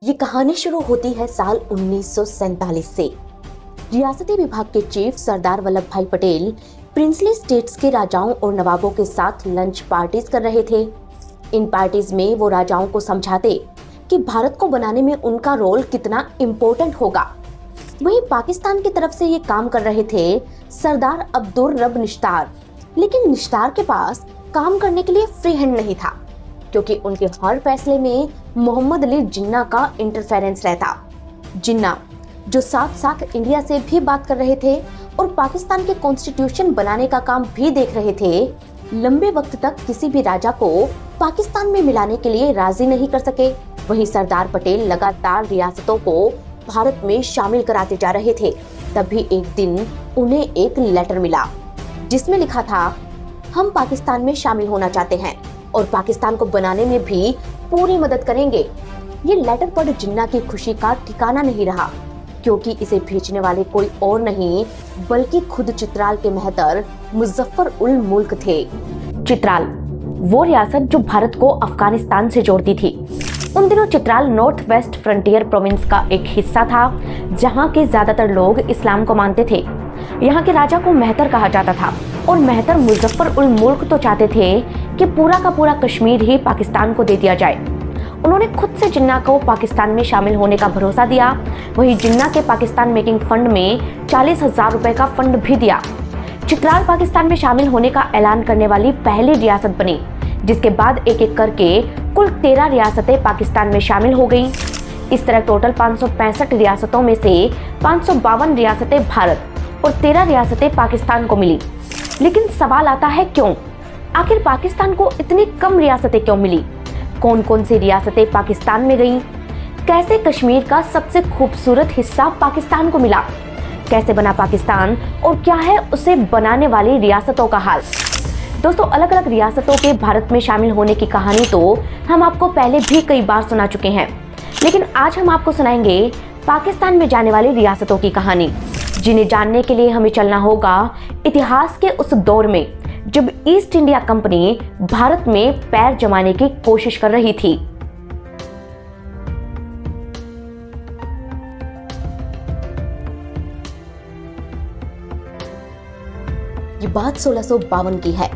ये कहानी शुरू होती है साल 1947 से। रियासती विभाग के चीफ सरदार वल्लभ भाई पटेल प्रिंसली स्टेट्स के राजाओं और नवाबों के साथ लंच पार्टीज कर रहे थे। इन पार्टीज में वो राजाओं को समझाते कि भारत को बनाने में उनका रोल कितना इम्पोर्टेंट होगा। वहीं पाकिस्तान की तरफ से ये काम कर रहे थे सरदार अब्दुल रब निश्तार, लेकिन निश्तार के पास काम करने के लिए फ्री हैंड नहीं था, क्योंकि उनके हर फैसले में मोहम्मद अली जिन्ना का इंटरफेरेंस रहता। जिन्ना जो साथ साथ इंडिया से भी बात कर रहे थे और पाकिस्तान के कॉन्स्टिट्यूशन बनाने का काम भी देख रहे थे, लंबे वक्त तक किसी भी राजा को पाकिस्तान में मिलाने के लिए राजी नहीं कर सके। वहीं सरदार पटेल लगातार रियासतों को भारत में शामिल कराते जा रहे थे। तभी एक दिन उन्हें एक लेटर मिला जिसमें लिखा था, हम पाकिस्तान में शामिल होना चाहते हैं और पाकिस्तान को बनाने में भी पूरी मदद करेंगे। ये लेटर पढ़ जिन्ना की खुशी का ठिकाना नहीं रहा, क्योंकि इसे भेजने वाले कोई और नहीं बल्कि खुद चित्राल के महतर मुजफ्फर उल मुल्क थे। चित्राल वो रियासत जो भारत को अफगानिस्तान से जोड़ती थी। उन दिनों Chitral north west frontier province का एक हिस्सा था, जहाँ के ज्यादातर लोग इस्लाम को मानते थे। यहाँ के राजा को महतर कहा जाता था और महतर मुजफ्फर उल मुल्क तो चाहते थे कि पूरा का पूरा कश्मीर ही पाकिस्तान को दे दिया जाए। उन्होंने खुद से जिन्ना को पाकिस्तान में शामिल होने का भरोसा दिया। वहीं जिन्ना के पाकिस्तान मेकिंग फंड में 40,000 रुपए का फंड भी दिया। चित्राल पाकिस्तान में शामिल होने का ऐलान करने वाली पहली रियासत बनी, जिसके बाद एक एक करके कुल 13 रियासतें पाकिस्तान में शामिल हो गईं। इस तरह टोटल 565 रियासतों में से 552 रियासतें भारत और 13 रियासतें पाकिस्तान को मिली। लेकिन सवाल आता है, क्यों? आखिर पाकिस्तान को इतनी कम रियासतें क्यों मिली? कौन कौन सी रियासतें पाकिस्तान में गईं? कैसे कश्मीर का सबसे खूबसूरत हिस्सा पाकिस्तान को मिला? कैसे बना पाकिस्तान और क्या है उसे बनाने वाली रियासतों का हाल? दोस्तों, अलग अलग रियासतों के भारत में शामिल होने की कहानी तो हम आपको पहले भी कई बार सुना चुके हैं, लेकिन आज हम आपको सुनाएंगे पाकिस्तान में जाने वाली रियासतों की कहानी, जिन्हें जानने के लिए हमें चलना होगा इतिहास के उस दौर में जब ईस्ट इंडिया कंपनी भारत में पैर जमाने की कोशिश कर रही थी। ये बात 1652 की है।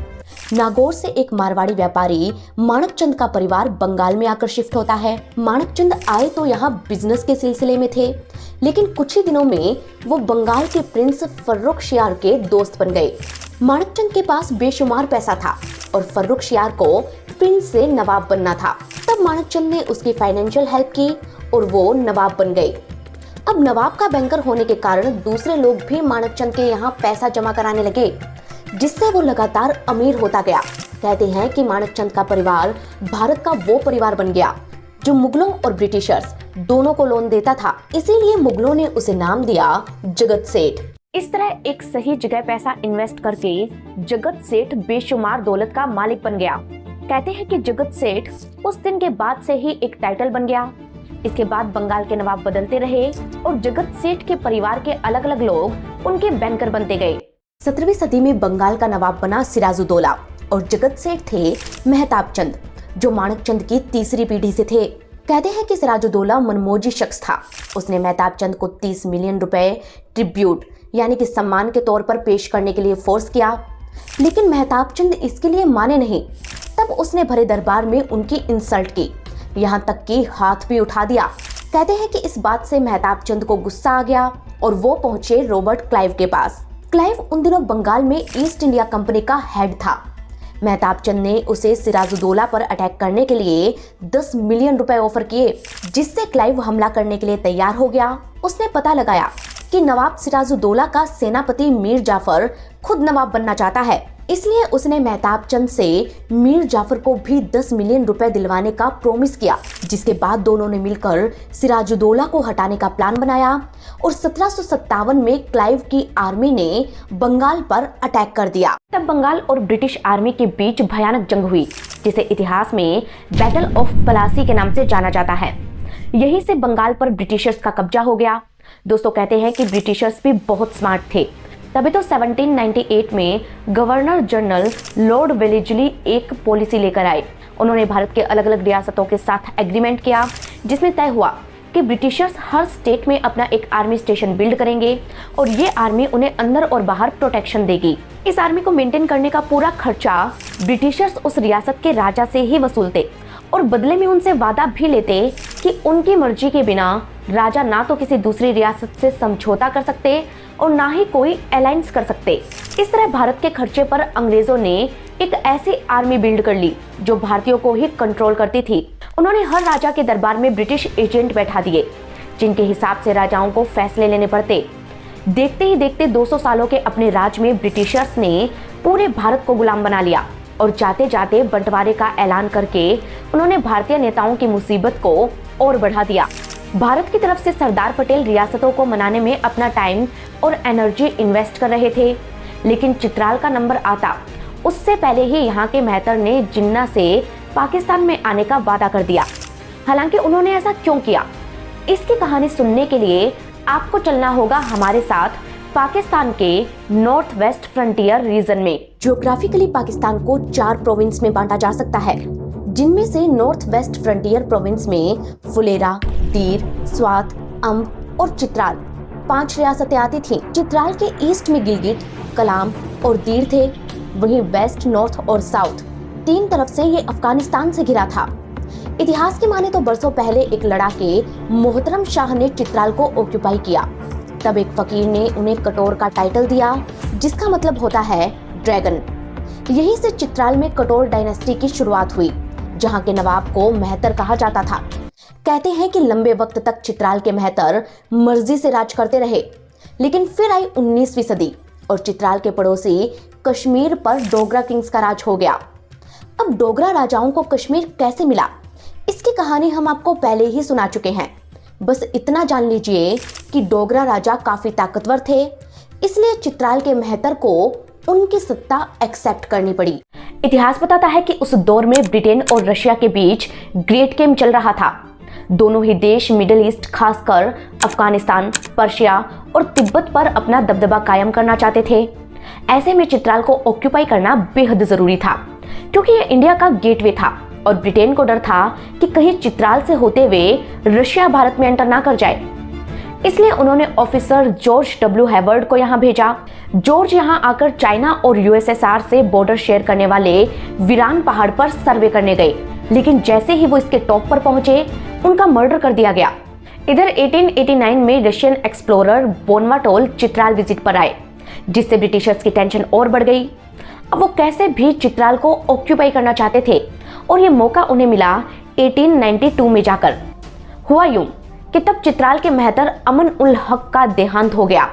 नागौर से एक मारवाड़ी व्यापारी माणकचंद का परिवार बंगाल में आकर शिफ्ट होता है। माणकचंद आए तो यहाँ बिजनेस के सिलसिले में थे, लेकिन कुछ ही दिनों में वो बंगाल के प्रिंस फर्रुखशियार के दोस्त बन गए। माणकचंद के पास बेशुमार पैसा था और फर्रुखशियार को प्रिंस से नवाब बनना था। तब माणकचंद ने उसकी फाइनेंशियल हेल्प की और वो नवाब बन गए। अब नवाब का बैंकर होने के कारण दूसरे लोग भी माणकचंद के यहाँ पैसा जमा कराने लगे, जिससे वो लगातार अमीर होता गया। कहते हैं कि माणकचंद का परिवार भारत का वो परिवार बन गया जो मुगलों और ब्रिटिशर्स दोनों को लोन देता था, इसीलिए मुगलों ने उसे नाम दिया जगत सेठ। इस तरह एक सही जगह पैसा इन्वेस्ट करके जगत सेठ बेशुमार दौलत का मालिक बन गया। कहते हैं कि जगत सेठ उस दिन के बाद से ही एक टाइटल बन गया। इसके बाद बंगाल के नवाब बदलते रहे और जगत सेठ के परिवार के अलग अलग लोग उनके बैंकर बनते गए। 17वीं सदी में बंगाल का नवाब बना सिराजुद्दौला और जगत सेठ थे मेहताब चंद, जो माणकचंद की तीसरी पीढ़ी से थे। कहते हैं कि सिराजुद्दौला मनमोजी शख्स था। उसने मेहताब चंद को 30 मिलियन रुपए ट्रिब्यूट यानी कि सम्मान के तौर पर पेश करने के लिए फोर्स किया, लेकिन मेहताब चंद इसके लिए माने नहीं। तब उसने भरे दरबार में उनकी इंसल्ट की, यहाँ तक कि हाथ भी उठा दिया। कहते हैं कि इस बात से मेहताब चंद को गुस्सा आ गया और वो पहुंचे रॉबर्ट क्लाइव के पास। क्लाइव उन दिनों बंगाल में ईस्ट इंडिया कंपनी का हेड था। मेहताब चंद ने उसे सिराजुद्दौला पर अटैक करने के लिए 10 मिलियन रुपए ऑफर किए, जिससे क्लाइव हमला करने के लिए तैयार हो गया। उसने पता लगाया कि नवाब सिराजुद्दौला का सेनापति मीर जाफर खुद नवाब बनना चाहता है, इसलिए उसने मेहताब चंद से मीर जाफर को भी 10 मिलियन रुपए दिलवाने का प्रॉमिस किया। जिसके बाद दोनों ने मिलकर सिराजुद्दौला को हटाने का प्लान बनाया और 1757 में क्लाइव की आर्मी ने बंगाल पर अटैक कर दिया। तब बंगाल और ब्रिटिश आर्मी के बीच भयानक जंग हुई, जिसे इतिहास में बैटल ऑफ प्लासी के नाम से जाना जाता है। यहीं से बंगाल पर ब्रिटिशर्स का कब्जा हो गया। दोस्तों, कहते हैं कि ब्रिटिशर्स भी बहुत स्मार्ट थे, तभी तो 1798 में गवर्नर जनरल लॉर्ड वेलेस्ली एक पॉलिसी लेकर आए। उन्होंने भारत के अलग अलग रियासतों के साथ एग्रीमेंट किया, जिसमें तय हुआ कि ब्रिटिशर्स हर स्टेट में अपना एक आर्मी स्टेशन बिल्ड करेंगे और ये आर्मी उन्हें अंदर और बाहर प्रोटेक्शन देगी। इस आर्मी को मेंटेन करने का पूरा खर्चा ब्रिटिशर्स उस रियासत के राजा से ही वसूलते और बदले में उनसे वादा भी लेते कि उनकी मर्जी के बिना राजा ना तो किसी दूसरी रियासत से समझौता कर सकते और ना ही कोई अलायंस कर सकते। इस तरह भारत के खर्चे पर अंग्रेजों ने एक ऐसी आर्मी बिल्ड कर ली जो भारतीयों को ही कंट्रोल करती थी। उन्होंने हर राजा के दरबार में ब्रिटिश एजेंट बैठा दिए जिनके हिसाब से राजाओं को फैसले लेने पड़ते। देखते ही देखते 200 सालों के अपने राज में ब्रिटिशर्स ने पूरे भारत को गुलाम बना लिया और जाते जाते बंटवारे का ऐलान करके उन्होंने भारतीय नेताओं की मुसीबत को और बढ़ा दिया। भारत की तरफ से सरदार पटेल रियासतों को मनाने में अपना टाइम और एनर्जी इन्वेस्ट कर रहे थे, लेकिन चित्राल का नंबर आता उससे पहले ही यहाँ के मेहतर ने जिन्ना से पाकिस्तान में आने का वादा कर दिया। हालांकि उन्होंने ऐसा क्यों किया, इसकी कहानी सुनने के लिए आपको चलना होगा हमारे साथ पाकिस्तान के नॉर्थ वेस्ट फ्रंटियर रीजन में। ज्योग्राफिकली पाकिस्तान को 4 प्रोविंस में बांटा जा सकता है, जिनमें से नॉर्थ वेस्ट फ्रंटियर प्रोविंस में फुलेरा, दीर, स्वात, अम्ब और चित्राल 5 रियासतें आती थीं। चित्राल के ईस्ट में गिलगिट, कलाम और दीर थे, वहीं वेस्ट, नॉर्थ और साउथ 3 तरफ से ये अफगानिस्तान से घिरा था। इतिहास की माने तो बरसों पहले एक लड़ाके मोहतरम शाह ने चित्राल को ऑक्यूपाई किया। तब एक फकीर ने उन्हें कटोर का टाइटल दिया, जिसका मतलब होता है ड्रैगन। यहीं से चित्राल में कटोर डायनेस्टी की शुरुआत हुई, जहां के नवाब को मेहतर कहा जाता था। कहते हैं कि लंबे वक्त तक चित्राल के मेहतर मर्जी से राज करते रहे, लेकिन फिर आई 19वीं सदी और चित्राल के पड़ोसी कश्मीर पर डोगरा किंग्स का राज हो गया। अब डोगरा राजाओं को कश्मीर कैसे मिला, इसकी कहानी हम आपको पहले ही सुना चुके हैं। बस इतना जान लीजिए कि डोगरा राजा काफी ताकतवर थे, इसलिए चित्राल के मेहतर को उनकी सत्ता एक्सेप्ट करनी पड़ी। इतिहास बताता है कि उस दौर में ब्रिटेन और रशिया के बीच ग्रेट गेम चल रहा था। दोनों ही देश मिडिल ईस्ट, खासकर अफगानिस्तान, पर्शिया और तिब्बत पर अपना दबदबा कायम करना चाहते थे। ऐसे में चित्राल को ऑक्यूपाई करना बेहद जरूरी था, क्योंकि यह इंडिया का गेटवे था और ब्रिटेन को डर था कि कहीं चित्राल से होते हुए रशिया भारत में एंटर ना कर जाए। इसलिए उन्होंने ऑफिसर जॉर्ज डब्ल्यू हैवर्ड को यहाँ भेजा। जॉर्ज यहाँ आकर चाइना और यूएसएसआर से बॉर्डर शेयर करने वाले वीरान पहाड़ पर सर्वे करने गए, लेकिन जैसे ही वो इसके टॉप पर पहुंचे उनका मर्डर कर दिया गया। इधर 1889 में रशियन एक्सप्लोरर बोनवाटोल चित्राल विजिट पर आए, जिससे ब्रिटिशर्स की टेंशन और बढ़ गई। अब वो कैसे भी चित्राल को ऑक्यूपाई करना चाहते थे और ये मौका उन्हें मिला 1892 में जाकर। हुआ यूं कि तब चित्राल के मेहतर अमन उल हक का देहांत हो गया,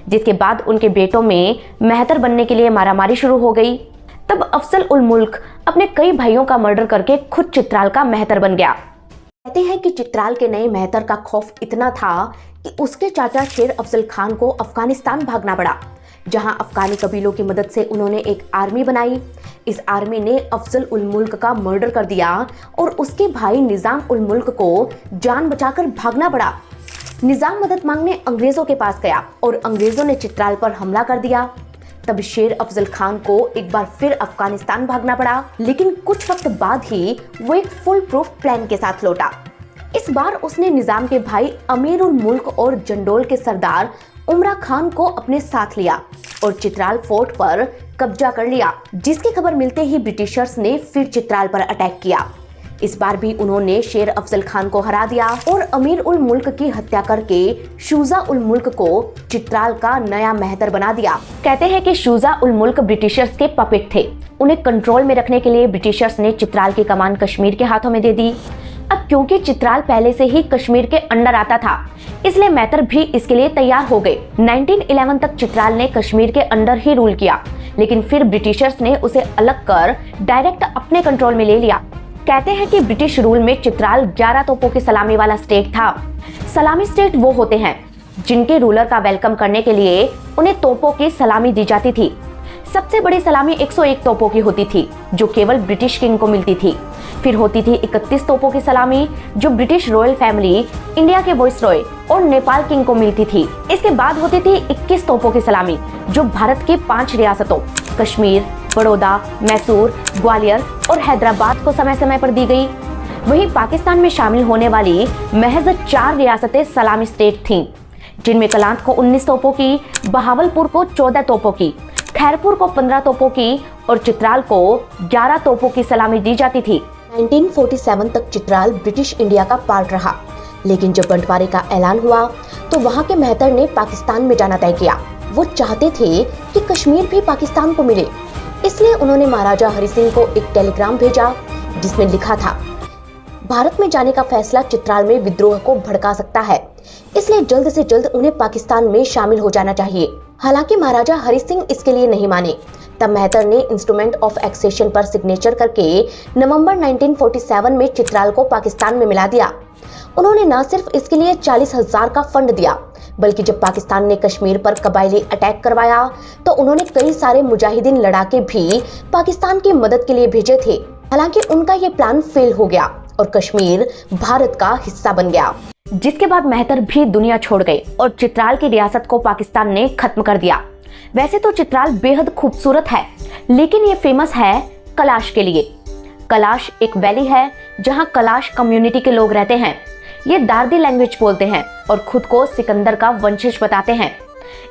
जिसके बाद उनके बेटों में मेहतर बनने के लिए मारामारी शुरू हो गई। तब अफजल उल मुल्क अपने कई भाइयों का मर्डर करके खुद चित्राल का मेहतर बन गया। कहते हैं कि चित्राल के नए मेहतर का खौफ इतना था कि उसके चाचा शेर अफजल खान को अफगानिस्तान भागना पड़ा, जहां अफगानी कबीलों की मदद से उन्होंने एक आर्मी बनाई। इस आर्मी ने अफजल उल मुल्क का मर्डर कर दिया और उसके भाई निजाम उल मुल्क को जान बचाकर भागना पड़ा। निजाम मदद मांगने अंग्रेजों के पास गया और अंग्रेजों ने चित्राल पर हमला कर दिया। तब शेर अफजल खान को एक बार फिर अफगानिस्तान भागना पड़ा, लेकिन कुछ वक्त बाद ही वो एक फुल प्रूफ प्लान के साथ लौटा। इस बार उसने निजाम के भाई अमीर उल मुल्क और जंडोल के सरदार उमरा खान को अपने साथ लिया और चित्राल फोर्ट पर कब्जा कर लिया, जिसकी खबर मिलते ही ब्रिटिशर्स ने फिर चित्राल पर अटैक किया। इस बार भी उन्होंने शेर अफजल खान को हरा दिया और अमीर उल मुल्क की हत्या करके शुजा उल मुल्क को चित्राल का नया मेहतर बना दिया। कहते हैं कि शुजा उल मुल्क ब्रिटिशर्स के पपेट थे। उन्हें कंट्रोल में रखने के लिए ब्रिटिशर्स ने चित्राल की कमान कश्मीर के हाथों में दे दी। अब क्योंकि चित्राल पहले से ही कश्मीर के अंडर आता था, इसलिए मेहतर भी इसके लिए तैयार हो गए। 1911 तक चित्राल ने कश्मीर के अंडर ही रूल किया, लेकिन फिर ब्रिटिशर्स ने उसे अलग कर डायरेक्ट अपने कंट्रोल में ले लिया। कहते हैं कि ब्रिटिश रूल में चित्राल 11 तोपों की सलामी वाला स्टेट था। सलामी स्टेट वो होते हैं जिनके रूलर का वेलकम करने के लिए उन्हें तोपों की सलामी दी जाती थी। सबसे बड़ी सलामी 101 तोपों की होती थी, जो केवल ब्रिटिश किंग को मिलती थी। फिर होती थी 31 तोपों की सलामी, जो ब्रिटिश रॉयल फैमिली, इंडिया के वॉइसरॉय और नेपाल किंग को मिलती थी। इसके बाद होती थी 21 तोपों की सलामी, जो भारत की 5 रियासतों कश्मीर, बड़ौदा, मैसूर, ग्वालियर और हैदराबाद को समय समय पर दी गई। वहीं पाकिस्तान में शामिल होने वाली महज 4 रियासतें सलामी स्टेट थीं, जिनमें कलांत को 19 तोपों की, बहावलपुर को 14 तोपों की, खैरपुर को 15 तोपों की और चित्राल को 11 तोपों की सलामी दी जाती थी। 1947 तक चित्राल ब्रिटिश इंडिया का पार्ट रहा, लेकिन जब बंटवारे का ऐलान हुआ तो वहां के मेहतर ने पाकिस्तान में जाना तय किया। वो चाहते थे कि कश्मीर भी पाकिस्तान को मिले, इसलिए उन्होंने महाराजा हरि सिंह को एक टेलीग्राम भेजा जिसमें लिखा था, भारत में जाने का फैसला चित्राल में विद्रोह को भड़का सकता है, इसलिए जल्द से जल्द उन्हें पाकिस्तान में शामिल हो जाना चाहिए। हालांकि महाराजा हरि सिंह इसके लिए नहीं माने। तब मेहतर ने इंस्ट्रूमेंट ऑफ एक्सेशन पर सिग्नेचर करके नवंबर 1947 में चित्राल को पाकिस्तान में मिला दिया। उन्होंने न सिर्फ इसके लिए 40,000 का फंड दिया, बल्कि जब पाकिस्तान ने कश्मीर पर कबायली अटैक करवाया तो उन्होंने कई सारे मुजाहिदीन लड़ाके भी पाकिस्तान की मदद के लिए भेजे थे। हालांकि उनका ये प्लान फेल हो गया और कश्मीर भारत का हिस्सा बन गया, जिसके बाद मेहतर भी दुनिया छोड़ गए और चित्राल की रियासत को पाकिस्तान ने खत्म कर दिया। वैसे तो चित्राल बेहद खूबसूरत है, लेकिन ये फेमस है कलाश के लिए। कलाश एक वैली है जहां कलाश कम्युनिटी के लोग रहते हैं। ये दार्दी लैंग्वेज बोलते हैं और खुद को सिकंदर का वंशज बताते हैं।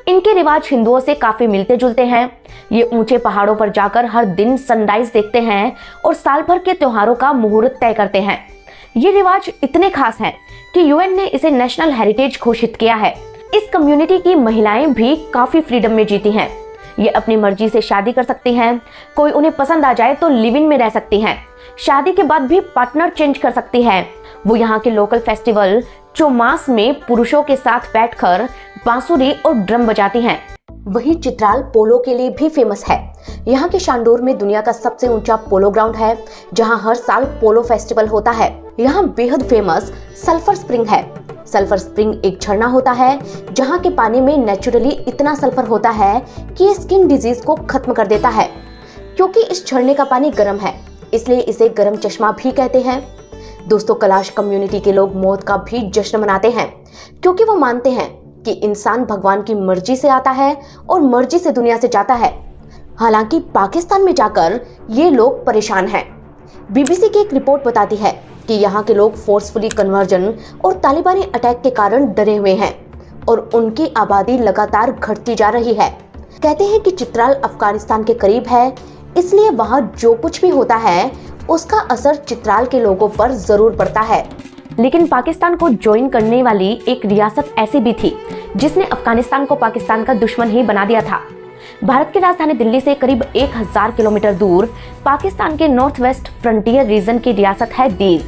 इनके रिवाज हिंदुओं से काफी मिलते जुलते हैं। ये ऊंचे पहाड़ों पर जाकर हर दिन सनराइज देखते हैं और साल भर के त्योहारों का मुहूर्त तय करते हैं। ये रिवाज इतने खास हैं कि यूएन ने इसे नेशनल हेरिटेज घोषित किया है। इस कम्युनिटी की महिलाएं भी काफी फ्रीडम में जीती हैं। ये अपनी मर्जी से शादी कर सकती हैं, कोई उन्हें पसंद आ जाए तो लिव इन में रह सकती हैं, शादी के बाद भी पार्टनर चेंज कर सकती हैं। वो यहाँ के लोकल फेस्टिवल चौमास में पुरुषों के साथ बैठकर बांसुरी और ड्रम बजाती हैं। वही चित्राल पोलो के लिए भी फेमस है। यहाँ के शांडोर में दुनिया का सबसे ऊंचा पोलो ग्राउंड है, जहाँ हर साल पोलो फेस्टिवल होता है। यहाँ बेहद फेमस सल्फर स्प्रिंग है। सल्फर स्प्रिंग एक झरना होता है जहाँ के पानी में नेचुरली इतना सल्फर होता है कि ये स्किन डिजीज को खत्म कर देता है। क्योंकि इस झरने का पानी गर्म है, इसलिए इसे गर्म चश्मा भी कहते हैं। दोस्तों, कलाश कम्युनिटी के लोग मौत का भी जश्न मनाते हैं, क्योंकि वो मानते हैं कि इंसान भगवान की मर्जी से आता है और मर्जी से दुनिया से जाता है। हालांकि पाकिस्तान में जाकर ये लोग परेशान हैं। बीबीसी की एक रिपोर्ट बताती है कि यहाँ के लोग फोर्सफुली कन्वर्जन और तालिबानी अटैक के कारण डरे हुए हैं और उनकी आबादी लगातार घटती जा रही है। कहते हैं कि चित्राल अफगानिस्तान के करीब है, इसलिए वहाँ जो कुछ भी होता है उसका असर चित्राल के लोगों पर जरूर पड़ता है। लेकिन पाकिस्तान को ज्वाइन करने वाली एक रियासत ऐसी भी थी जिसने अफगानिस्तान को पाकिस्तान का दुश्मन ही बना दिया था। भारत की राजधानी दिल्ली से करीब 1000 किलोमीटर दूर पाकिस्तान के नॉर्थ वेस्ट फ्रंटियर रीजन की रियासत है दीर।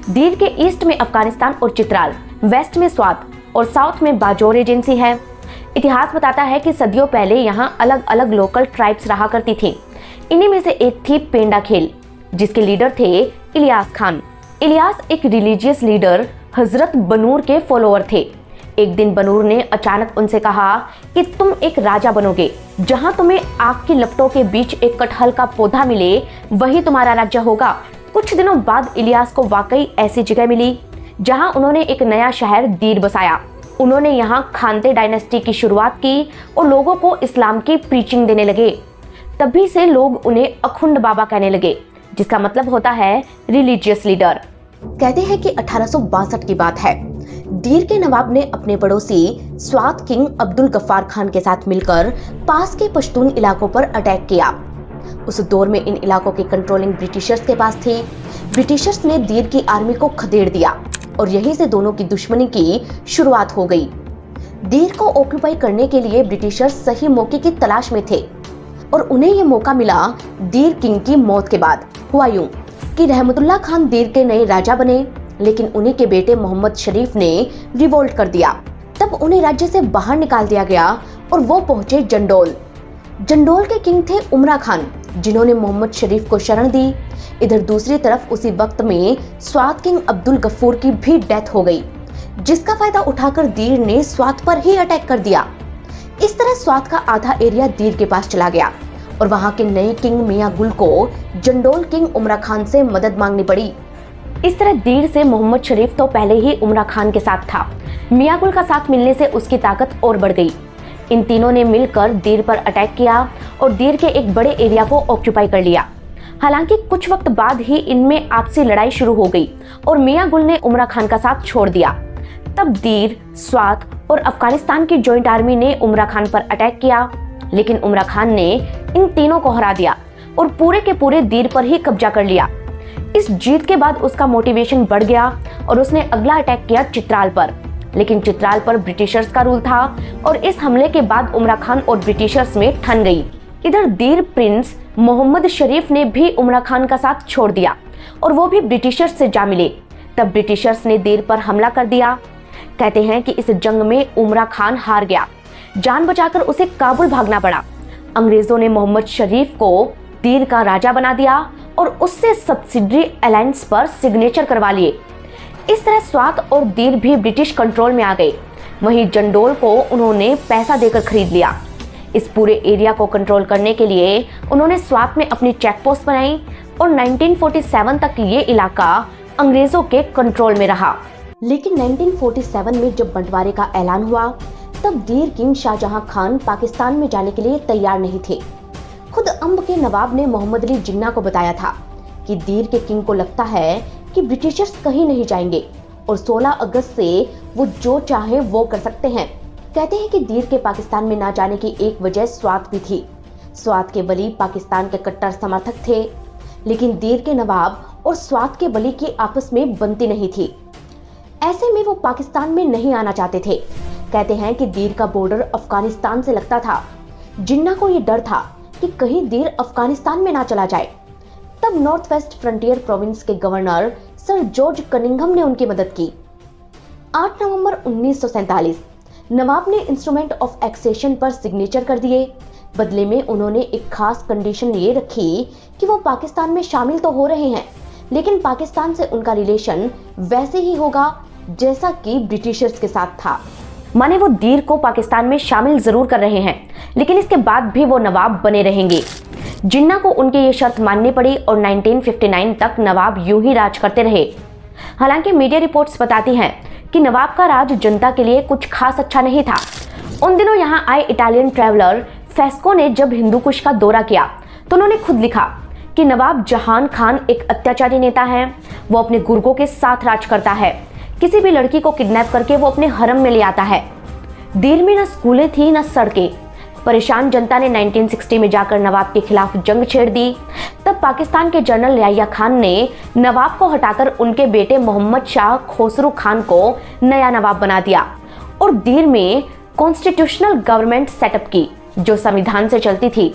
दीर के ईस्ट में अफगानिस्तान और चित्राल, वेस्ट में स्वात और साउथ में बाजौर एजेंसी है। इतिहास बताता है कि सदियों पहले यहाँ अलग अलग लोकल ट्राइब्स रहा करती थी। इन्हीं में से एक थी पेंडा खेल, जिसके लीडर थे इलियास खान। इलियास एक रिलीजियस लीडर हजरत बनूर के फॉलोअर थे। एक दिन बनूर ने अचानक उनसे कहा कि तुम एक राजा बनोगे, जहां तुम्हें आग की लपटों के बीच एक कटहल का पौधा मिले वही तुम्हारा राज्य होगा। कुछ दिनों बाद इलियास को वाकई ऐसी जगह मिली जहां उन्होंने एक नया शहर दीर बसाया। उन्होंने यहाँ खानते डायनेस्टी की शुरुआत की और लोगों को इस्लाम की प्रीचिंग देने लगे। तभी से लोग उन्हें अखुंड बाबा कहने लगे, जिसका मतलब होता है रिलीजियस लीडर। कहते हैं कि 1862 की बात है। दीर के नवाब ने अपने पड़ोसी स्वात किंग अब्दुल गफ्फार खान के साथ मिलकर पास के पश्तून इलाकों पर अटैक किया। उस दौर में इन इलाकों की कंट्रोलिंग ब्रिटिशर्स के पास थी। ब्रिटिशर्स ने दीर की आर्मी को खदेड़ दिया और यहीं से दोनों की दुश्मनी की शुरुआत हो गई। दीर को ऑक्यूपाई करने के लिए ब्रिटिशर्स सही मौके की तलाश में थे और उन्हें यह मौका मिला दीर किंग की मौत के बाद। हुआ यूं कि रहमतुल्लाह खान दीर के नए राजा बने, लेकिन उन्हीं के बेटे मोहम्मद शरीफ ने रिवोल्ट कर दिया। तब उन्हें राज्य से बाहर निकाल दिया गया और वो पहुंचे जंडोल। जंडोल के किंग थे उमरा खान, जिन्होंने मोहम्मद शरीफ को शरण दी। इधर दूसरी तरफ उसी वक्त में स्वात किंग अब्दुल गफूर की भी डेथ हो गई, जिसका फायदा उठाकर दीर ने स्वात पर ही अटैक कर दिया। इस तरह स्वात का आधा एरिया दीर के पास चला गया और वहां के नए किंग मियां गुल को जंडोल किंग उमरा खान से मदद मांगनी पड़ी। इस तरह दीर से मोहम्मद शरीफ तो पहले ही उमरा खान के साथ था। मियां गुल का साथ मिलने से उसकी ताकत और बढ़ गई। इन तीनों ने मिलकर दीर पर अटैक किया और दीर के एक बड़े एरिया को ऑक्यूपाई कर लिया। हालांकि कुछ वक्त बाद ही इनमें आपसी लड़ाई शुरू हो गई और मियां गुल ने उमरा खान का साथ छोड़ दिया। तब दीर, स्वात और अफगानिस्तान की जॉइंट आर्मी ने उमरा खान पर अटैक किया, लेकिन उमरा खान ने इन तीनों को हरा दिया और पूरे के पूरे दीर पर ही कब्जा कर लिया। इस जीत के बाद उसका मोटिवेशन बढ़ गया और उसने अगला अटैक किया चित्राल पर, लेकिन चित्राल पर ब्रिटिशर्स का रूल था और इस हमले के बाद उमरा खान और ब्रिटिशर्स में ठन गई। इधर दीर प्रिंस मोहम्मद शरीफ ने भी उमरा खान का साथ छोड़ दिया और वो भी ब्रिटिशर्स से जा मिले। तब ब्रिटिशर्स ने दीर पर हमला कर दिया। कहते हैं कि इस जंग में उमरा खान हार गया, जान बचाकर उसे काबुल भागना पड़ा। अंग्रेजों ने मोहम्मद शरीफ को दीर का राजा बना दिया और उससे सब्सिडरी अलायंस पर सिग्नेचर करवा लिए। इस तरह स्वात और दीर भी ब्रिटिश कंट्रोल में आ गए। वहीं जंडोल को उन्होंने पैसा देकर खरीद लिया। इस पूरे एरिया को कंट्रोल करने के लिए उन्होंने स्वात में अपनी चेक पोस्ट बनाई और 1947 तक ये इलाका अंग्रेजों के कंट्रोल में रहा। लेकिन 1947 में जब बंटवारे का ऐलान हुआ, तब दीर किंग शाहजहां खान पाकिस्तान में जाने के लिए तैयार नहीं थे। खुद अंब के नवाब ने मोहम्मद अली जिन्ना को बताया था कि दीर के किंग को लगता है कि ब्रिटिशर्स कहीं नहीं जाएंगे और 16 अगस्त से वो जो चाहे वो कर सकते हैं। कहते हैं कि दीर के पाकिस्तान में ना जाने की एक वजह स्वात भी थी। स्वात के वली पाकिस्तान के कट्टर समर्थक थे, लेकिन दीर के नवाब और स्वात के वली की आपस में बनती नहीं थी। ऐसे में वो पाकिस्तान में नहीं आना चाहते थे। कहते हैं कि दीर का बॉर्डर अफगानिस्तान से लगता था। जिन्ना को ये डर था कि कहीं दीर अफगानिस्तान में ना चला जाए। तब नॉर्थ वेस्ट फ्रंटियर प्रोविंस के गवर्नर सर जॉर्ज कनिंघम ने उनकी मदद की। 8 नवंबर 1947 नवाब ने इंस्ट्रूमेंट ऑफ एक्सेशन पर सिग्नेचर कर दिए। बदले में उन्होंने एक खास कंडीशन ये रखी कि वो पाकिस्तान में शामिल तो हो रहे हैं, लेकिन पाकिस्तान से उनका रिलेशन वैसे ही होगा जैसा कि ब्रिटिशर्स के साथ था। माने वो दीर को पाकिस्तान में शामिल जरूर कर रहे हैं, लेकिन इसके बाद भी वो नवाब बने रहेंगे। जिन्ना को उनकी ये शर्त माननी पड़ी और 1959 तक नवाब यूं ही राज करते रहे। हालांकि मीडिया रिपोर्ट्स बताती हैं कि नवाब का राज जनता के लिए कुछ खास अच्छा नहीं था। उन दिनों यहाँ आए इटालियन ट्रैवलर फेस्को ने जब हिंदू कुश का दौरा किया तो उन्होंने खुद लिखा कि नवाब जहान खान एक अत्याचारी नेता है। वो अपने गुर्गों के साथ राज करता है। किसी भी लड़की को किडनैप करके वो अपने हरम में ले आता है। दीर में न स्कूलें थी न सड़कें। परेशान जनता ने 1960 में जाकर नवाब के खिलाफ जंग छेड़ दी। तब पाकिस्तान के जनरल याह्या खान ने नवाब को हटाकर उनके बेटे मोहम्मद शाह खोसरू खान को नया नवाब बना दिया और दीर में कॉन्स्टिट्यूशनल गवर्नमेंट सेटअप की जो संविधान से चलती थी।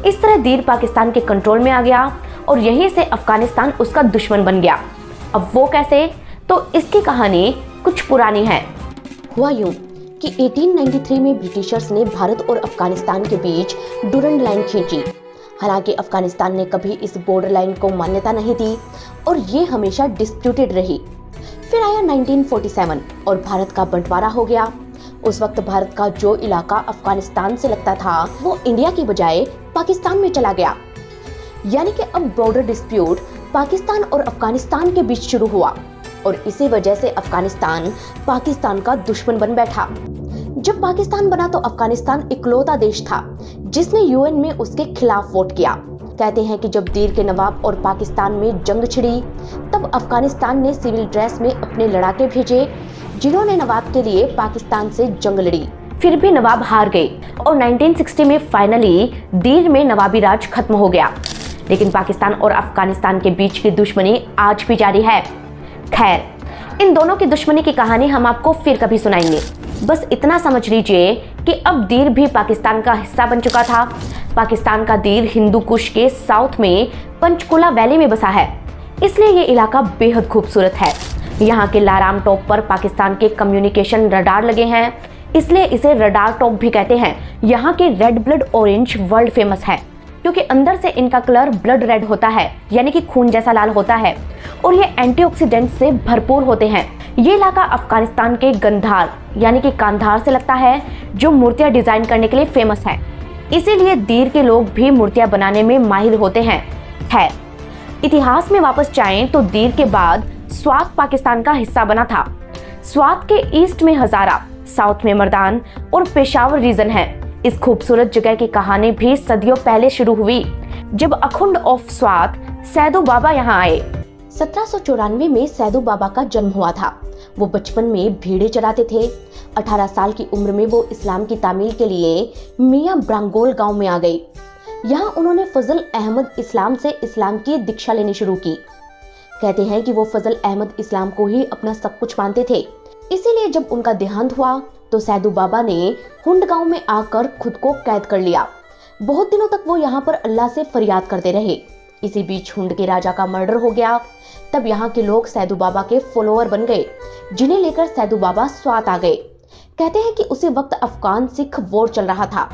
इस तरह दीर पाकिस्तान के कंट्रोल में आ गया और यहीं से अफगानिस्तान उसका दुश्मन बन गया। अब वो कैसे, तो इसकी कहानी कुछ पुरानी है। हुआ यूं कि 1893 में ब्रिटिशर्स ने भारत और अफगानिस्तान के बीच डुरंड लाइन खींची। हालांकि अफगानिस्तान ने कभी इस बॉर्डर लाइन को मान्यता नहीं दी और ये हमेशा डिस्प्यूटेड रही। फिर आया 1947 और भारत का बंटवारा हो गया। उस वक्त भारत का जो इलाका अफगानिस्तान से लगता था वो इंडिया की बजाय पाकिस्तान में चला गया। यानी कि अब बॉर्डर डिस्प्यूट पाकिस्तान और अफगानिस्तान के बीच शुरू हुआ और इसी वजह से अफगानिस्तान पाकिस्तान का दुश्मन बन बैठा। जब पाकिस्तान बना तो अफगानिस्तान इकलौता देश था जिसने यूएन में उसके खिलाफ वोट किया। कहते हैं कि जब दीर के नवाब और पाकिस्तान में जंग छिड़ी तब अफगानिस्तान ने सिविल ड्रेस में अपने लड़ाके भेजे जिन्होंने नवाब के लिए पाकिस्तान से जंग लड़ी। फिर भी नवाब हार गए और 1960 में फाइनली दीर में नवाबी राज खत्म हो गया। लेकिन पाकिस्तान और अफगानिस्तान के बीच की दुश्मनी आज भी जारी है। खैर, इन दोनों की दुश्मनी की कहानी हम आपको फिर कभी सुनाएंगे। बस इतना समझ लीजिए कि अब दीर भी पाकिस्तान का हिस्सा बन चुका था। पाकिस्तान का दीर हिंदू कुश के साउथ में पंचकुला वैली में बसा है, इसलिए ये इलाका बेहद खूबसूरत है। यहाँ के लाराम टॉप पर पाकिस्तान के कम्युनिकेशन रडार लगे हैं, इसलिए इसे रडार टॉप भी कहते हैं। यहाँ के red blood orange world famous है क्योंकि अंदर से इनका कलर ब्लड रेड होता है, यानी कि खून जैसा लाल होता है और ये एंटीऑक्सीडेंट से भरपूर होते हैं। ये इलाका अफगानिस्तान के गंधार यानी कि कांधार से लगता है जो मूर्तियां डिजाइन करने के लिए फेमस है। इसीलिए दीर के लोग भी मूर्तियां बनाने में माहिर होते हैं। खैर, इतिहास में वापस जाएं तो दीर के बाद स्वात पाकिस्तान का हिस्सा बना था। स्वात के ईस्ट में हजारा, साउथ में मर्दान और पेशावर रीजन है। इस खूबसूरत जगह की कहानी भी सदियों पहले शुरू हुई, जब अखुंड ऑफ स्वात सैदू बाबा यहाँ आए। 1794 में सैदू बाबा का जन्म हुआ था। वो बचपन में भेड़े चराते थे। 18 साल की उम्र में वो इस्लाम की तामील के लिए मियां ब्रांगोल गांव में आ गए। यहाँ उन्होंने फजल अहमद इस्लाम से इस्लाम की दीक्षा लेनी शुरू की। कहते हैं कि वो फजल अहमद इस्लाम को ही अपना सब कुछ मानते थे। इसीलिए जब उनका देहांत हुआ तो सैदू बाबा ने हुंड गांव में आकर खुद को कैद कर लिया। बहुत दिनों तक वो यहाँ पर अल्लाह से फरियाद करते रहे। इसी बीच हुंड के राजा का मर्डर हो गया। तब यहाँ के लोग सैदू बाबा के फॉलोअर बन गए, जिन्हें लेकर सैदू बाबा स्वात आ गए। कहते हैं कि उसी वक्त अफगान सिख वॉर चल रहा था।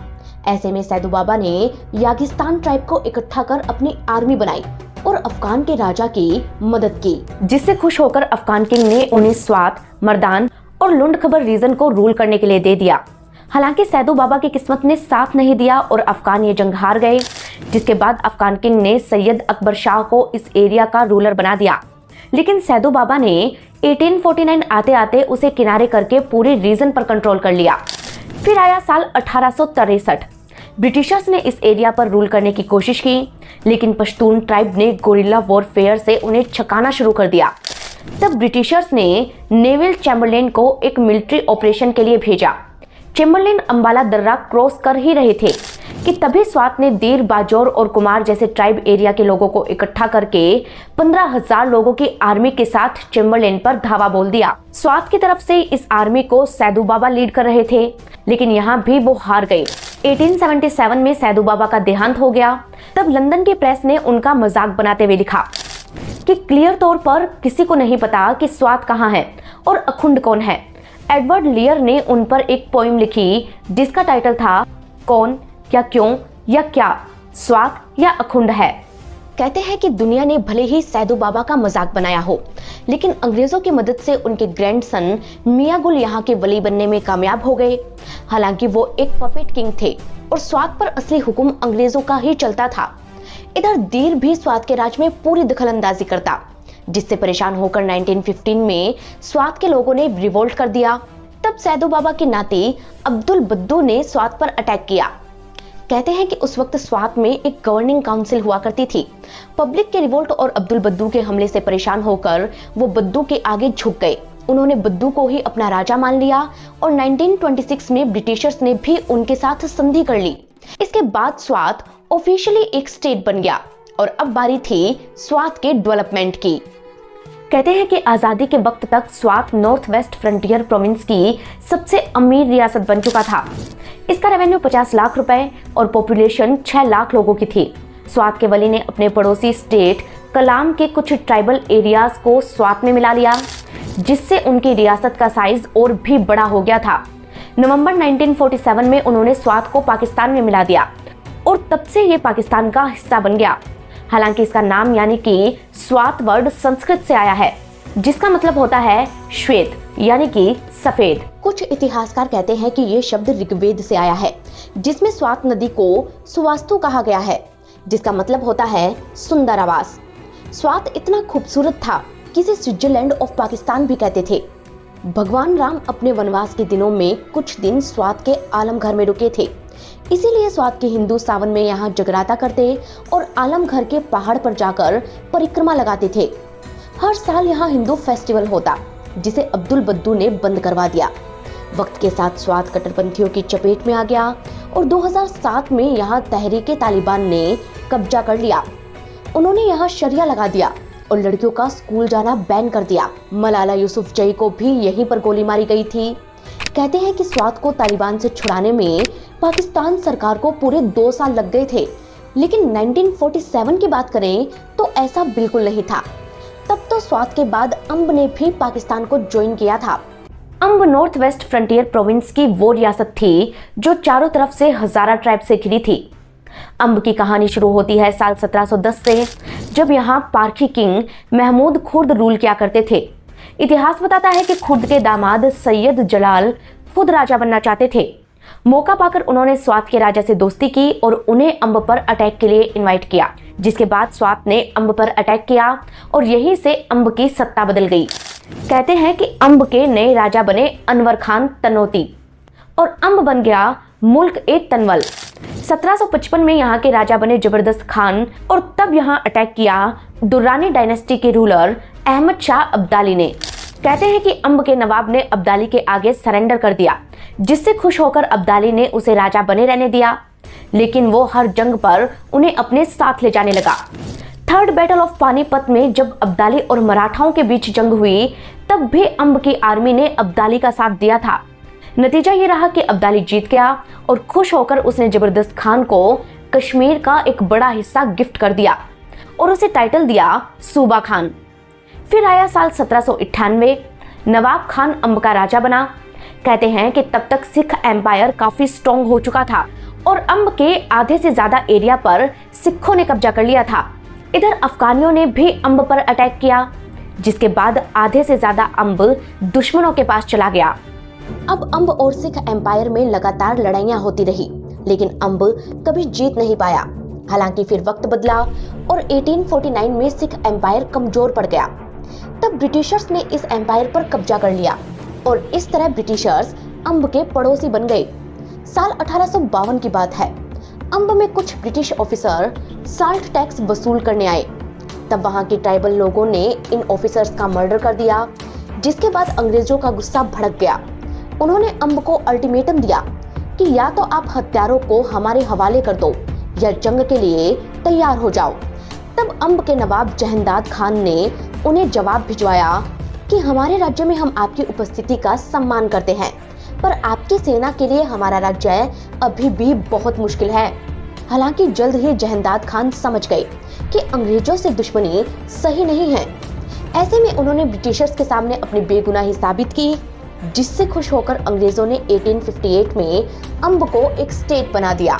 ऐसे में सैदू बाबा ने यागिस्तान ट्राइब को इकट्ठा कर अपनी आर्मी बनाई और अफगान के राजा की मदद की, जिससे खुश होकर अफगान किंग ने उन्हें स्वात, मर्दान और लुंड खबर रीजन को रूल करने के लिए दे दिया। हालांकि सैदू बाबा की किस्मत ने साथ नहीं दिया और अफगान ये जंग हार गए, जिसके बाद अफगान किंग ने सैयद अकबर शाह को इस एरिया का रूलर बना दिया। लेकिन सैदू बाबा ने 1849 आते आते उसे किनारे करके पूरे रीजन पर कंट्रोल कर लिया। फिर आया साल 1863। ब्रिटिशर्स ने इस एरिया पर रूल करने की कोशिश की, लेकिन पश्तून ट्राइब ने गोरिल्ला वॉरफेयर से उन्हें छकाना शुरू कर दिया। तब ब्रिटिशर्स ने नेविल चैम्बरलेन को एक मिलिट्री ऑपरेशन के लिए भेजा। चैम्बरलेन अंबाला दर्रा क्रॉस कर ही रहे थे कि तभी स्वात ने दीर, बाजौर और कुमार जैसे ट्राइब एरिया के लोगों को इकट्ठा करके 15,000 लोगों की आर्मी के साथ चैम्बरलेन पर धावा बोल दिया। स्वात की तरफ से इस आर्मी को सैदू बाबा लीड कर रहे थे, लेकिन यहाँ भी वो हार गए। 1877 में सैदू बाबा का देहांत हो गया। तब लंदन की प्रेस ने उनका मजाक बनाते हुए लिखा कि क्लियर तौर पर किसी को नहीं पता कि स्वात कहाँ है और अखुंड कौन है। एडवर्ड लियर ने उन पर एक पोइम लिखी, जिसका टाइटल था कौन या क्यों या क्या, स्वात या अखुंड है। कहते हैं कि दुनिया ने भले ही सैदू बाबा का मजाक बनाया हो, लेकिन अंग्रेजों की मदद से उनके ग्रैंडसन मियां गुल यहाँ के वली बनने में कामयाब हो गए। हालांकि वो एक पपेट किंग थे और स्वात पर असली हुक्म अंग्रेजों का ही चलता था। इधर दीर भी स्वात के राज में पूरी दखलंदाजी करता, जिससे परेशान होकर 1915 में स्वात के लोगों ने रिवोल्ट कर दिया। तब सैदू बाबा के नाती अब्दुल बद्दू ने स्वात पर अटैक किया। कहते हैं कि उस वक्त स्वात में एक गवर्निंग काउंसिल हुआ करती थी। पब्लिक के रिवोल्ट और अब्दुल बद्दू के हमले से परेशान होकर वो बद्दू के आगे झुक गए। उन्होंने बद्दू को ही अपना राजा मान लिया और 1926 में ब्रिटिशर्स ने भी उनके साथ संधि कर ली। इसके बाद स्वात ऑफिशियली एक स्टेट बन गया और अब बारी थी स्वात के डेवलपमेंट की। कहते हैं कि आजादी के वक्त तक Swat north west frontier province की सबसे अमीर रियासत बन चुका था। इसका रेवेन्यू 50 लाख रुपए और पॉपुलेशन 6 लाख लोगों की थी। स्वात के वली ने अपने पड़ोसी स्टेट कलाम के कुछ ट्राइबल एरियाज को स्वात में मिला लिया, जिससे उनकी रियासत का साइज और भी बड़ा हो गया था। नवंबर 1947 में उन्होंने स्वात को पाकिस्तान में मिला दिया और तब से ये पाकिस्तान का हिस्सा बन गया। हालांकि इसका नाम यानी कि स्वात वर्ड संस्कृत से आया है, जिसका मतलब होता है श्वेत यानी कि सफेद। कुछ इतिहासकार कहते हैं कि ये शब्द ऋग्वेद से आया है, जिसमें स्वात नदी को सुवास्तु कहा गया है, जिसका मतलब होता है सुंदर आवास। स्वात इतना खूबसूरत था कि इसे स्विट्जरलैंड ऑफ पाकिस्तान भी कहते थे। भगवान राम अपने वनवास के दिनों में कुछ दिन स्वात के आलम घर में रुके थे, इसीलिए स्वात के हिंदू सावन में यहाँ जगराता करते और आलम घर के पहाड़ पर जाकर परिक्रमा लगाते थे। हर साल यहाँ हिंदू फेस्टिवल होता, जिसे अब्दुल बद्दू ने बंद करवा दिया। वक्त के साथ स्वात कट्टरपंथियों की चपेट में आ गया और 2007 में यहाँ तहरीके तालिबान ने कब्जा कर लिया। उन्होंने यहाँ शरिया लगा दिया और लड़कियों का स्कूल जाना बैन कर दिया। मलाला यूसुफजई को भी यहीं पर गोली मारी गई थी। कहते हैं कि स्वात को तालिबान से छुड़ाने में पाकिस्तान सरकार को पूरे 2 साल लग गए थे, लेकिन 1947 की बात करें तो ऐसा बिल्कुल नहीं था। तब तो स्वात के बाद अम्ब ने भी पाकिस्तान को ज्वाइन किया था। अम्ब नॉर्थ वेस्ट फ्रंटियर प्रोविंस की वो रियासत थी जो चारों तरफ से हजारा ट्राइब से घिरी थी। अम्ब की कहानी शुरू होती है साल 1710 से, जब यहाँ पारखी किंग महमूद खुर्द रूल किया करते थे। इतिहास बताता है कि खुर्द के दामाद सैयद जलाल खुद राजा बनना चाहते थे। मौका पाकर उन्होंने स्वात के राजा से दोस्ती की और उन्हें अम्ब पर अटैक के लिए इनवाइट किया, जिसके बाद स्वात ने अम्ब पर अटैक किया और यहीं से अम्ब की सत्ता बदल गई। कहते हैं कि अम्ब के नए राजा बने अनवर खान तनोती और अम्ब बन गया मुल्क ए तनवल। 1755 में यहाँ के राजा बने जबरदस्त खान और तब यहाँ अटैक किया दुर्रानी डायनेस्टी के रूलर अहमद शाह अब्दाली ने। कहते हैं कि अंब के नवाब ने अब्दाली के आगे सरेंडर कर दिया, जिससे खुश होकर अब्दाली ने उसे राजा बने रहने दिया, लेकिन वो हर जंग पर उन्हें अपने साथ ले जाने लगा। थर्ड बैटल ऑफ पानीपत में जब अब्दाली और मराठाओं के बीच जंग हुई, तब भी अंब की आर्मी ने अब्दाली का साथ दिया था। नतीजा ये रहा कि अब्दाली जीत गया और खुश होकर उसने जबरदस्त खान को कश्मीर का एक बड़ा हिस्सा गिफ्ट कर दिया और उसे टाइटल दिया सूबा खान। फिर आया साल 1798, नवाब खान अंब का राजा बना। कहते हैं कि तब तक सिख एम्पायर काफी स्ट्रॉन्ग हो चुका था और अंब के आधे से ज्यादा एरिया पर सिखों ने कब्जा कर लिया था। इधर अफगानियों ने भी अंब पर अटैक किया, जिसके बाद आधे से ज्यादा अंब दुश्मनों के पास चला गया। अब अंब और सिख एम्पायर में लगातार लड़ाइयां होती रही, लेकिन अंब कभी जीत नहीं पाया। हालांकि फिर वक्त बदला और 1849 में सिख एम्पायर कमजोर पड़ गया। तब ब्रिटिशर्स ने इस एम्पायर पर कब्जा कर लिया और इस तरह ब्रिटिशर्स अंब के पड़ोसी बन गए। साल 1852 की बात है। अंब में कुछ ब्रिटिश ऑफिसर साल्ट टैक्स वसूल करने आए। तब वहां के ट्राइबल लोगों ने इन ऑफिसर्स का मर्डर कर दिया, जिसके बाद अंग्रेजों का गुस्सा भड़क गया। उन्होंने अंब को अल्टीमेटम दिया कि या तो आप हत्यारों को हमारे हवाले कर दो या जंग के लिए तैयार हो जाओ। तब अंब के नवाब जहनदाद खान ने उन्हें जवाब भिजवाया कि हमारे राज्य में हम आपकी उपस्थिति का सम्मान करते हैं, पर आपकी सेना के लिए हमारा राज्य अभी भी बहुत मुश्किल है। हालांकि जल्द ही जहनदाद खान समझ गए कि अंग्रेजों से दुश्मनी सही नहीं है। ऐसे में उन्होंने ब्रिटिशर्स के सामने अपनी बेगुनाही साबित की, जिससे खुश होकर अंग्रेजों ने 1858 में अंब को एक स्टेट बना दिया।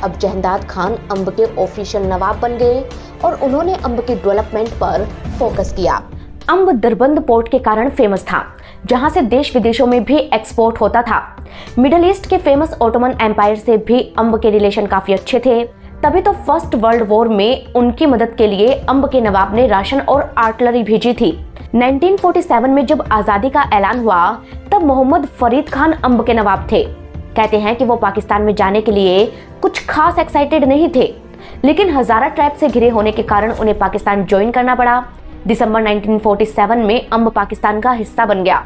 अब जहनदाद खान अंब के ऑफिशियल नवाब बन गए और उन्होंने अंब के डेवलपमेंट पर फोकस किया। अंब दरबंद पोर्ट के कारण फेमस था, जहां से देश विदेशों में भी एक्सपोर्ट होता था। मिडिल ईस्ट के फेमस ओटोमन एम्पायर से भी अंब के रिलेशन काफी अच्छे थे। तभी तो फर्स्ट वर्ल्ड वॉर में उनकी मदद के लिए अंब के नवाब ने राशन और आर्टिलरी भेजी थी। 1947 में जब आजादी का ऐलान हुआ, तब मोहम्मद फरीद खान अंब के नवाब थे। कहते हैं कि वो पाकिस्तान में जाने के लिए कुछ खास एक्साइटेड नहीं थे, लेकिन हजारा ट्राइब से घिरे होने के कारण उन्हें पाकिस्तान ज्वाइन करना पड़ा। दिसंबर 1947 में अंब पाकिस्तान का हिस्सा बन गया,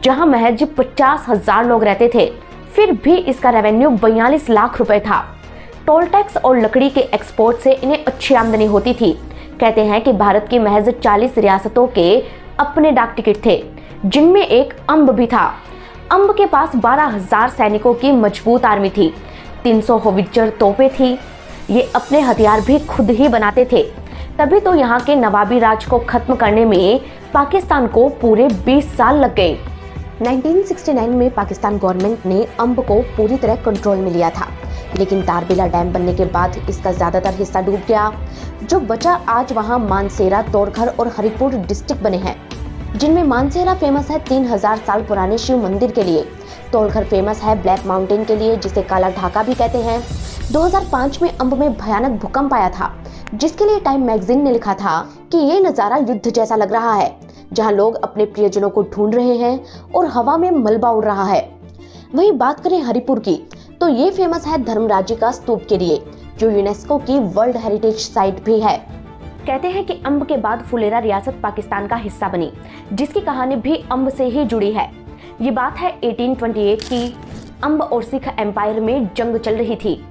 जहां महज 50,000 लोग रहते थे। फिर भी इसका रेवेन्यू 42 लाख रुपए था। टोल टैक्स और लकड़ी के एक्सपोर्ट से इन्हें अच्छी आमदनी होती थी। कहते हैं कि भारत की महज 40 रियासतों के अपने डाक टिकट थे, जिनमें एक अंब भी था। अंब के पास 12,000 सैनिकों की मजबूत आर्मी थी, 300 होवित्जर तोपें थी। ये अपने हथियार भी खुद ही बनाते थे। तभी तो यहाँ के नवाबी राज को खत्म करने में पाकिस्तान को पूरे 20 साल लग गए। 1969 में पाकिस्तान गवर्नमेंट ने अंब को पूरी तरह कंट्रोल में लिया था, लेकिन तारबेला डैम बनने के बाद इसका ज्यादातर हिस्सा डूब गया। जो बचा आज वहां मानसेरा, तोड़घर और हरिपुर डिस्ट्रिक्ट बने हैं, जिनमें मानसेरा फेमस है 3000 साल पुराने शिव मंदिर के लिए। तोड़घर फेमस है ब्लैक माउंटेन के लिए, जिसे काला ढाका भी कहते हैं। 2005 में अंब में भयानक भूकंप आया था, जिसके लिए टाइम मैगजीन ने लिखा था कि ये नजारा युद्ध जैसा लग रहा है, जहां लोग अपने प्रियजनों को ढूंढ रहे हैं और हवा में मलबा उड़ रहा है। वहीं बात करें हरिपुर की, तो ये फेमस है धर्मराजी का स्तूप के लिए, जो यूनेस्को की वर्ल्ड हेरिटेज साइट भी है। कहते हैं कि अंब के बाद फुलेरा रियासत पाकिस्तान का हिस्सा बनी, जिसकी कहानी भी अंब से ही जुड़ी है। ये बात है 1828 की। अंब और सिख एम्पायर में जंग चल रही थी।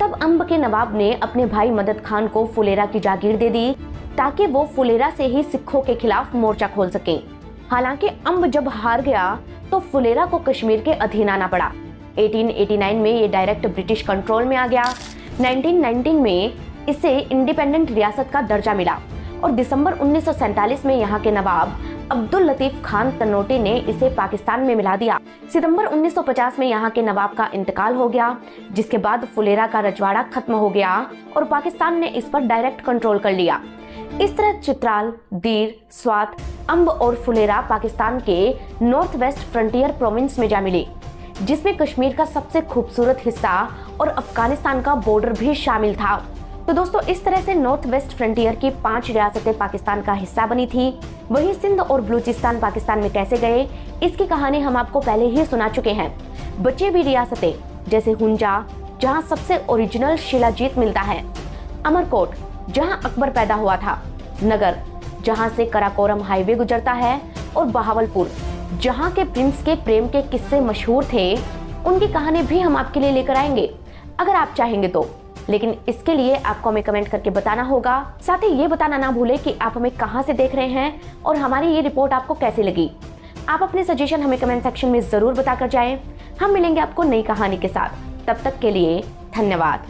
तब अंब के नवाब ने अपने भाई मदद खान को फुलेरा की जागीर दे दी, ताकि वो फुलेरा से ही सिखों के खिलाफ मोर्चा खोल सकें। हालांकि अंब जब हार गया, तो फुलेरा को कश्मीर के अधीन आना पड़ा। 1889 में ये डायरेक्ट ब्रिटिश कंट्रोल में आ गया। 1919 में इसे इंडिपेंडेंट रियासत का दर्जा मिला और दिसंबर 1947 में यहाँ के नवाब अब्दुल लतीफ खान तन्नोटी ने इसे पाकिस्तान में मिला दिया। सितंबर 1950 में यहाँ के नवाब का इंतकाल हो गया, जिसके बाद फुलेरा का रजवाड़ा खत्म हो गया और पाकिस्तान ने इस पर डायरेक्ट कंट्रोल कर लिया। इस तरह चित्राल, दीर, स्वात, अंब और फुलेरा पाकिस्तान के नॉर्थ वेस्ट फ्रंटियर प्रोविंस में जा मिली, जिसमें कश्मीर का सबसे खूबसूरत हिस्सा और अफगानिस्तान का बॉर्डर भी शामिल था। तो दोस्तों, इस तरह से नॉर्थ वेस्ट फ्रंटियर की 5 रियासतें पाकिस्तान का हिस्सा बनी थी। वहीं सिंध और बलूचिस्तान पाकिस्तान में कैसे गए, इसकी कहानी हम आपको पहले ही सुना चुके हैं। बचे भी रियासतें जैसे हुंजा जहां सबसे ओरिजिनल शिलाजीत मिलता है, अमरकोट जहां अकबर पैदा हुआ था, नगर जहां से कराकोरम हाईवे गुजरता है और बहावलपुर जहां के प्रिंस के प्रेम के किस्से मशहूर थे, उनकी कहानी भी हम आपके लिए लेकर आएंगे अगर आप चाहेंगे तो। लेकिन इसके लिए आपको हमें कमेंट करके बताना होगा। साथ ही ये बताना ना भूलें कि आप हमें कहां से देख रहे हैं और हमारी ये रिपोर्ट आपको कैसी लगी। आप अपने सजेशन हमें कमेंट सेक्शन में जरूर बताकर जाएं। हम मिलेंगे आपको नई कहानी के साथ। तब तक के लिए धन्यवाद।